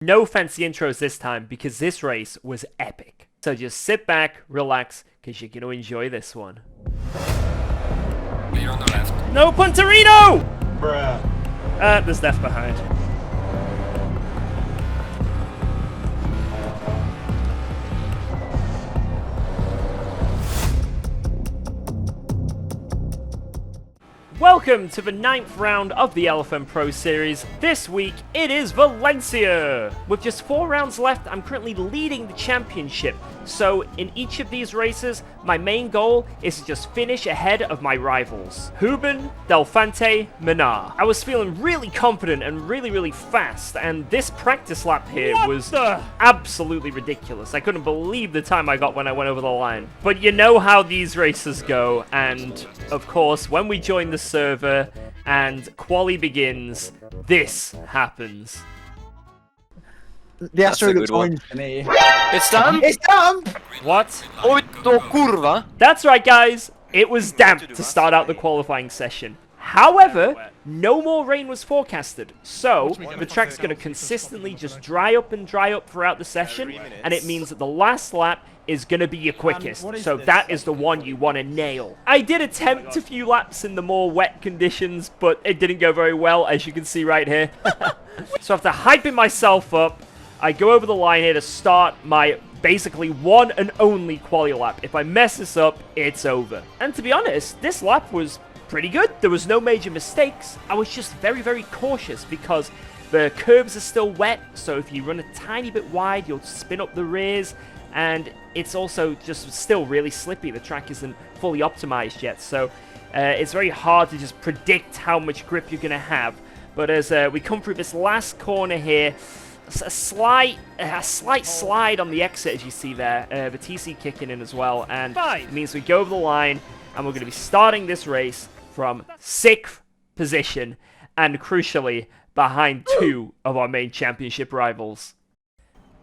No fancy intros this time because this race was epic. So just sit back, relax, because you're going to enjoy this one. You're on the left. No Punterino! Bruh. There's death behind. Welcome to the 9th round of the Elephant Pro Series. This week, it is Valencia! With just 4 rounds left, I'm currently leading the championship. So, in each of these races, my main goal is to just finish ahead of my rivals. Ruben, Delfante, Minar. I was feeling really confident and really fast, and this practice lap here was absolutely ridiculous. I couldn't believe the time I got when I went over the line. But you know how these races go, and of course, when we join the server and quali begins, this happens. The Astro good looks one. orange to me. It's done? It's done! What? Oito curva. That's right, guys. It was damp to start out the qualifying session. However, no more rain was forecasted, so the track's going to consistently just dry up throughout the session, and it means that the last lap is going to be your quickest, so that is the one you want to nail. I did attempt a few laps in the more wet conditions, but it didn't go very well, as you can see right here. So after hyping myself up, I go over the line here to start my basically one and only quali lap. If I mess this up, it's over. And to be honest, this lap was pretty good. There was no major mistakes. I was just very cautious because the curbs are still wet, so if you run a tiny bit wide, you'll spin up the rears, and it's also just still really slippy. The track isn't fully optimized yet, so it's very hard to just predict how much grip you're going to have. But as we come through this last corner here, a slight slide on the exit, as you see there. The TC kicking in as well, and it means we go over the line, and we're going to be starting this race from 6th position, and crucially, behind 2 of our main championship rivals.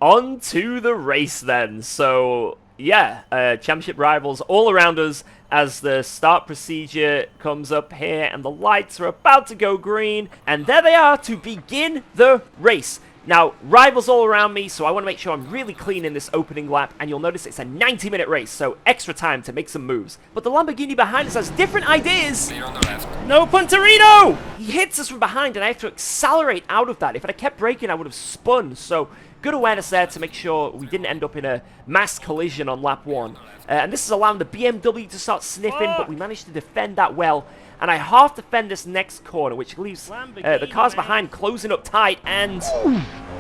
On to the race then. So, yeah, championship rivals all around us as the start procedure comes up here, and the lights are about to go green, and there they are to begin the race. Now, rivals all around me, so I want to make sure I'm really clean in this opening lap, and you'll notice it's a 90-minute race, so extra time to make some moves. But the Lamborghini behind us has different ideas. You're on the left. No Punterino! He hits us from behind, and I have to accelerate out of that. If I kept braking, I would have spun, so good awareness there to make sure we didn't end up in a mass collision on lap 1. And this is allowing the BMW to start sniffing, but we managed to defend that well. And I half defend this next corner, which leaves the cars behind closing up tight, and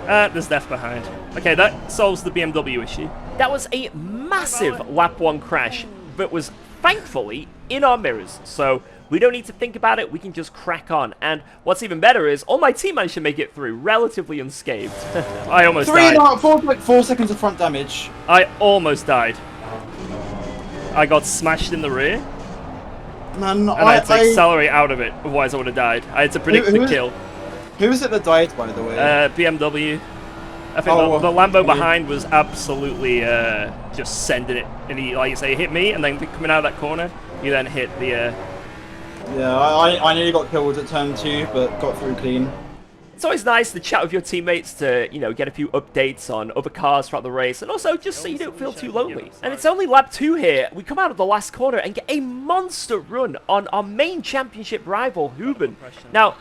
there's death behind. Okay, that solves the BMW issue. That was a massive lap 1 crash, but was thankfully in our mirrors, so we don't need to think about it, we can just crack on. And what's even better is, all my team managed to make it through relatively unscathed. I almost died. 4 seconds of front damage. I almost died. I got smashed in the rear. Man, And I had to accelerate out of it, otherwise I would have died. I had to predict the kill. Who was it that died, by the way? BMW. I think the Lambo behind was absolutely just sending it. And he, like you say, hit me, and then coming out of that corner, he then hit the... Yeah, I nearly got killed at turn 2, but got through clean. It's always nice to chat with your teammates to, you know, get a few updates on other cars throughout the race, and also just so you don't feel too lonely. And it's only lap 2 here. We come out of the last corner and get a monster run on our main championship rival, Ruben. Now,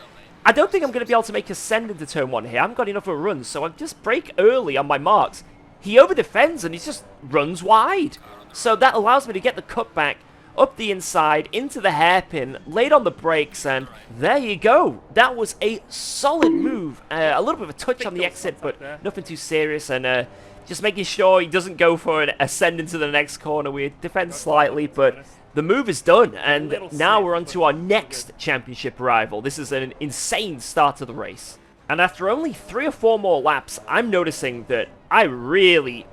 I don't think I'm going to be able to make a send into turn 1 here. I haven't got enough of a run, so I just brake early on my marks. He over-defends and he just runs wide. So that allows me to get the cutback up the inside, into the hairpin, laid on the brakes, and there you go. That was a solid move. A little bit of a touch on the exit, but nothing too serious, and just making sure he doesn't go for an ascend into the next corner. We defend slightly, but the move is done, and now we're on to our next championship rival. This is an insane start to the race. And after only 3 or 4 more laps, I'm noticing that I really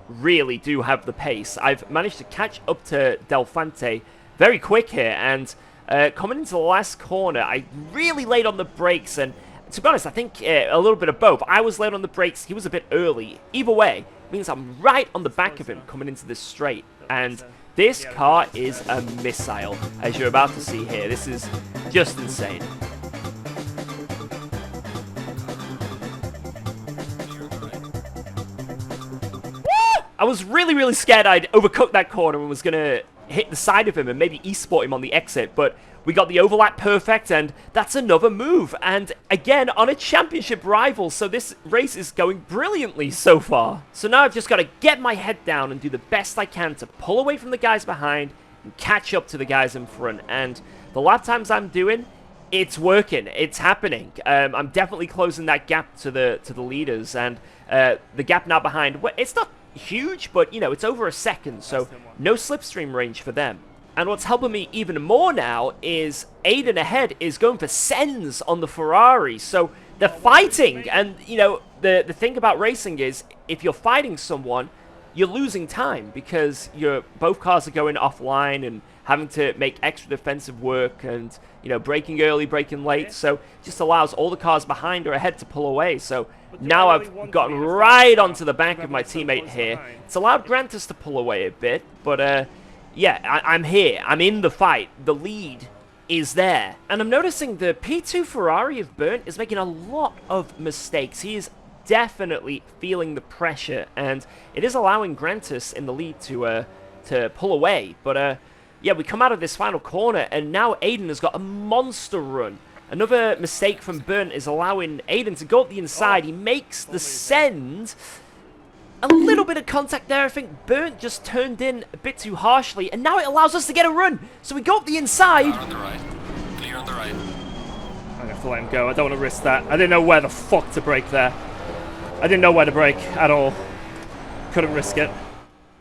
do have the pace. I've managed to catch up to Delfante very quick here, and coming into the last corner, I really laid on the brakes, and to be honest, I think a little bit of both. I was late on the brakes, he was a bit early. Either way, means I'm right on the back of him coming into this straight, and this car is a missile, as you're about to see here. This is just insane. I was really, really scared I'd overcooked that corner and was going to hit the side of him and maybe e-sport him on the exit, but we got the overlap perfect, and that's another move. And again, on a championship rival, so this race is going brilliantly so far. So now I've just got to get my head down and do the best I can to pull away from the guys behind and catch up to the guys in front. And the lap times I'm doing, it's working. It's happening. I'm definitely closing that gap to the leaders, and the gap now behind, well, it's not huge, but, you know, it's over a second, so no slipstream range for them. And what's helping me even more now is Aiden ahead is going for sends on the Ferrari, so they're fighting. And, you know, the thing about racing is, if you're fighting someone, you're losing time, because both cars are going offline and having to make extra defensive work and, you know, braking early, braking late, so it just allows all the cars behind or ahead to pull away. So now I've gotten right onto the back of my teammate here. It's allowed Grantis to pull away a bit, but yeah, I'm here. I'm in the fight. The lead is there. And I'm noticing the P2 Ferrari of Burnt is making a lot of mistakes. He is definitely feeling the pressure, and it is allowing Grantis in the lead to pull away. But yeah, we come out of this final corner, and now Aiden has got a monster run. Another mistake from Burnt is allowing Aiden to go up the inside. He makes the send. A little bit of contact there. I think Burnt just turned in a bit too harshly, and now it allows us to get a run. So we go up the inside. Clear on the right. Clear on the right. I'm going to have to let him go. I don't want to risk that. I didn't know where the fuck to brake there. I didn't know where to brake at all. Couldn't risk it.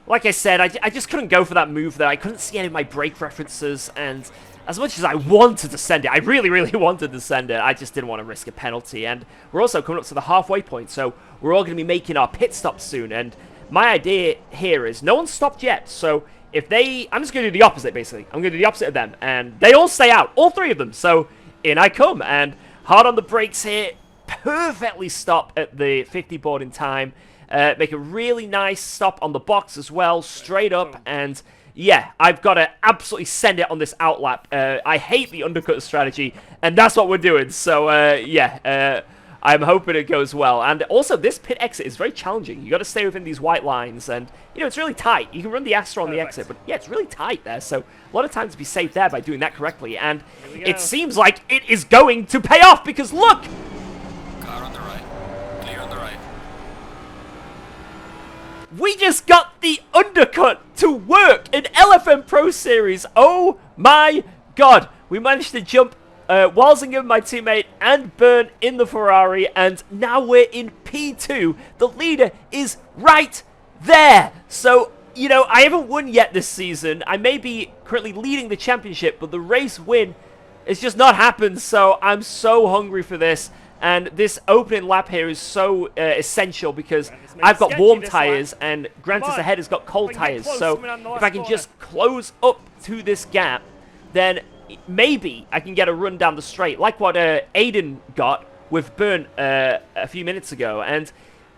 Like I said, I just couldn't go for that move there. I couldn't see any of my brake references, and as much as I wanted to send it, I really, really wanted to send it, I just didn't want to risk a penalty. And we're also coming up to the halfway point, so we're all going to be making our pit stop soon. And my idea here is no one's stopped yet, so if I'm just going to do the opposite, basically. I'm going to do the opposite of them, and they all stay out, all three of them. So in I come, and hard on the brakes here, perfectly stop at the 50 board in time. Make a really nice stop on the box as well, straight up, and yeah, I've got to absolutely send it on this outlap. I hate the undercut strategy, and that's what we're doing. So yeah, I'm hoping it goes well. And also, this pit exit is very challenging. You got to stay within these white lines, and you know, it's really tight. You can run the Astra on the exit, but yeah, it's really tight there. So a lot of times to be saved there by doing that correctly, and it seems like it is going to pay off, because look! Car on the right. Clear on the right. We just got the undercut to work in LFM Pro Series. Oh my god. We managed to jump Walsingham, my teammate, and Burnt in the Ferrari, and now we're in P2. The leader is right there. So, you know, I haven't won yet this season. I may be currently leading the championship, but the race win has just not happened, so I'm so hungry for this. And this opening lap here is so essential, because I've got warm tyres and Grantis ahead has got cold tyres. So if I can just close up to this gap, then maybe I can get a run down the straight, like what Aiden got with Burnt a few minutes ago. And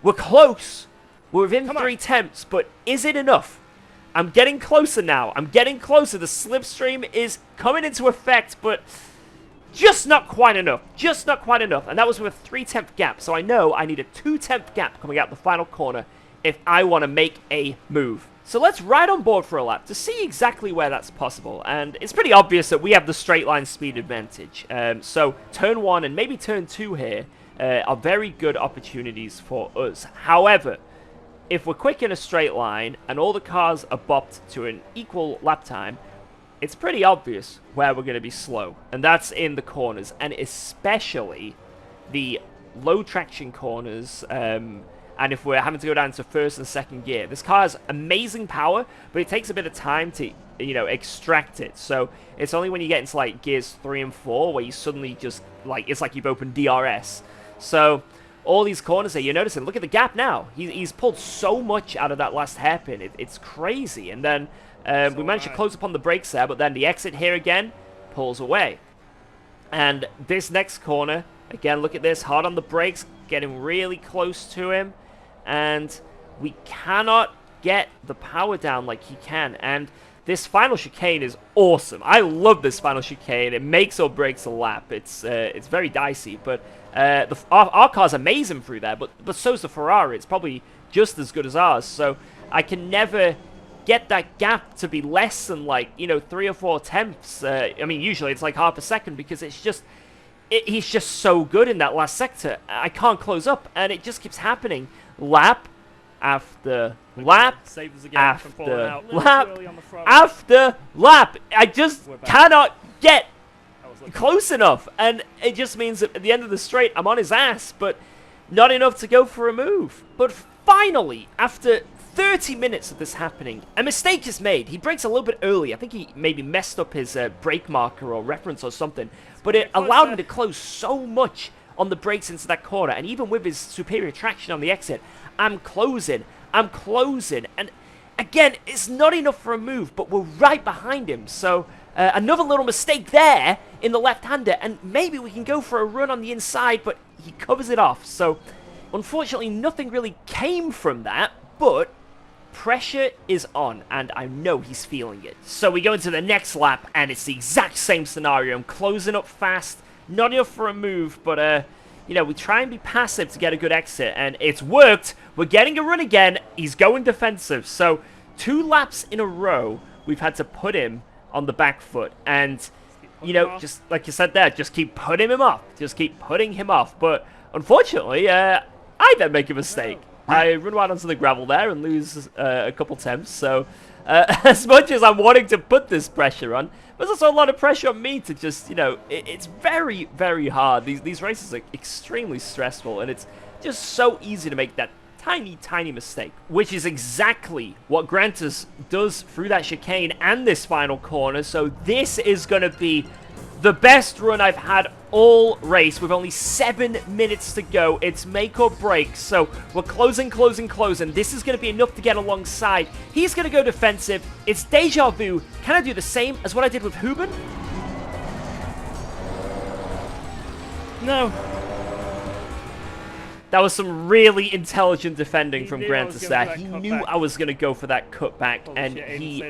we're close. We're within 3 tenths, but is it enough? I'm getting closer now. I'm getting closer. The slipstream is coming into effect, but just not quite enough. Just not quite enough. And that was with a 3-tenth gap. So I know I need a 2-tenth gap coming out the final corner if I want to make a move. So let's ride on board for a lap to see exactly where that's possible. And it's pretty obvious that we have the straight line speed advantage. So turn 1 and maybe turn 2 here are very good opportunities for us. However, if we're quick in a straight line and all the cars are bopped to an equal lap time, it's pretty obvious where we're going to be slow, and that's in the corners, and especially the low traction corners, and if we're having to go down to first and second gear. This car has amazing power, but it takes a bit of time to, you know, extract it. So it's only when you get into like gears 3 and 4 where you suddenly just, like, it's like you've opened DRS. So all these corners here, you're noticing, look at the gap now. He's pulled so much out of that last hairpin. It's crazy. And then we managed to close upon the brakes there, but then the exit here again pulls away. And this next corner, again, look at this, hard on the brakes, getting really close to him. And we cannot get the power down like he can. And this final chicane is awesome. I love this final chicane. It makes or breaks a lap. It's very dicey, but our car's amazing through there, but so's the Ferrari. It's probably just as good as ours, so I can never get that gap to be less than, like, you know, 3 or 4 tenths. I mean, usually it's like half a second, because it's just... he's just so good in that last sector. I can't close up, and it just keeps happening. Lap after lap after lap after lap. I just cannot get close enough, and it just means that at the end of the straight, I'm on his ass, but not enough to go for a move. But finally, after 30 minutes of this happening, a mistake is made. He brakes a little bit early. I think he maybe messed up his brake marker or reference or something, but it allowed him to close so much on the brakes into that corner, and even with his superior traction on the exit, I'm closing, and again, it's not enough for a move, but we're right behind him, so another little mistake there in the left-hander, and maybe we can go for a run on the inside, but he covers it off. So unfortunately, nothing really came from that, but pressure is on, and I know he's feeling it. So we go into the next lap, and it's the exact same scenario. I'm closing up fast, not enough for a move, but you know, we try and be passive to get a good exit, and it's worked. We're getting a run again. He's going defensive. So 2 laps in a row, we've had to put him on the back foot, and you know, just like you said there, just keep putting him off. Just keep putting him off. But unfortunately, I then make a mistake. I run right onto the gravel there and lose a couple temps. So as much as I'm wanting to put this pressure on, there's also a lot of pressure on me to just, you know, it's very, very hard. These races are extremely stressful, and it's just so easy to make that tiny mistake, which is exactly what Grantis does through that chicane and this final corner. So this is going to be the best run I've had all race, with only 7 minutes to go. It's make or break, so we're closing. This is going to be enough to get alongside. He's going to go defensive. It's deja vu. Can I do the same as what I did with Huben? No. That was some really intelligent defending from Grantis there. He knew I was going to go for that cutback, and he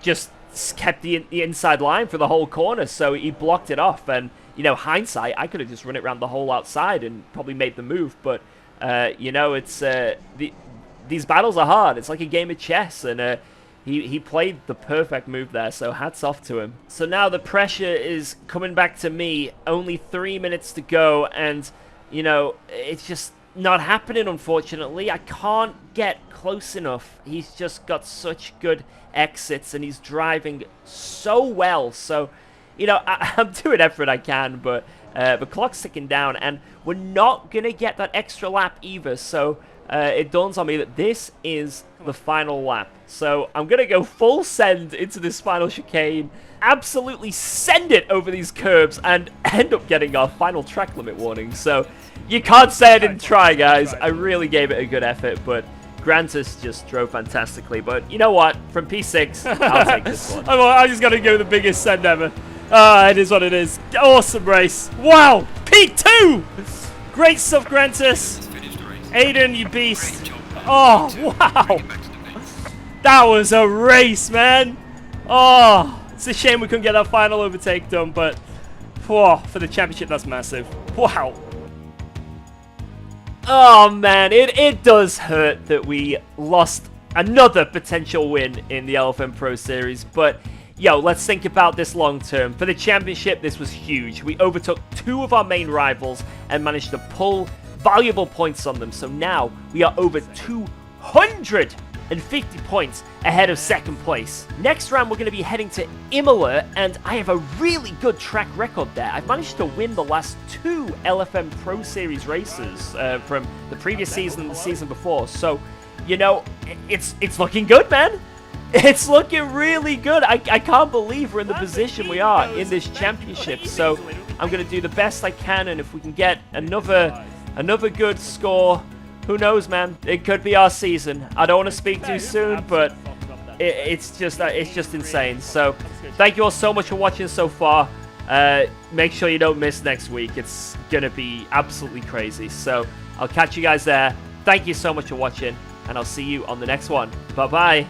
just kept the inside line for the whole corner, so he blocked it off. And, you know, hindsight, I could have just run it around the whole outside and probably made the move, but, you know, it's these battles are hard. It's like a game of chess, and he played the perfect move there, so hats off to him. So now the pressure is coming back to me. Only 3 minutes to go, and, you know, it's just not happening, unfortunately. I can't get close enough. He's just got such good exits, and he's driving so well. So, you know, I'm doing everything I can, but the clock's ticking down, and we're not going to get that extra lap either. So it dawns on me that this is the final lap. So I'm going to go full send into this final chicane, absolutely send it over these curbs, and end up getting our final track limit warning. So you can't say I didn't try, guys. I really gave it a good effort, but Grantis just drove fantastically. But you know what? From P6, I'll take this one. I just got to go the biggest send ever. It is what it is. Awesome race. Wow. P2. Great stuff, Grantis. Aiden, you beast. Oh, wow. That was a race, man. Oh, it's a shame we couldn't get that final overtake done, but for the championship, that's massive. Wow. Oh, man, it does hurt that we lost another potential win in the LFM Pro Series, but yo, let's think about this long term. For the championship, this was huge. We overtook 2 of our main rivals and managed to pull valuable points on them, so now we are over 250 points ahead of second place. Next round, we're going to be heading to Imola, and I have a really good track record there. I've managed to win the last 2 LFM Pro Series races from the previous season and the season before, so, you know, it's looking good, man. It's looking really good. I can't believe we're in the position we are in this championship, so I'm going to do the best I can, and if we can get another good score, who knows, man? It could be our season. I don't want to speak too soon, but it's just insane. So thank you all so much for watching so far. Make sure you don't miss next week. It's going to be absolutely crazy. So I'll catch you guys there. Thank you so much for watching, and I'll see you on the next one. Bye-bye.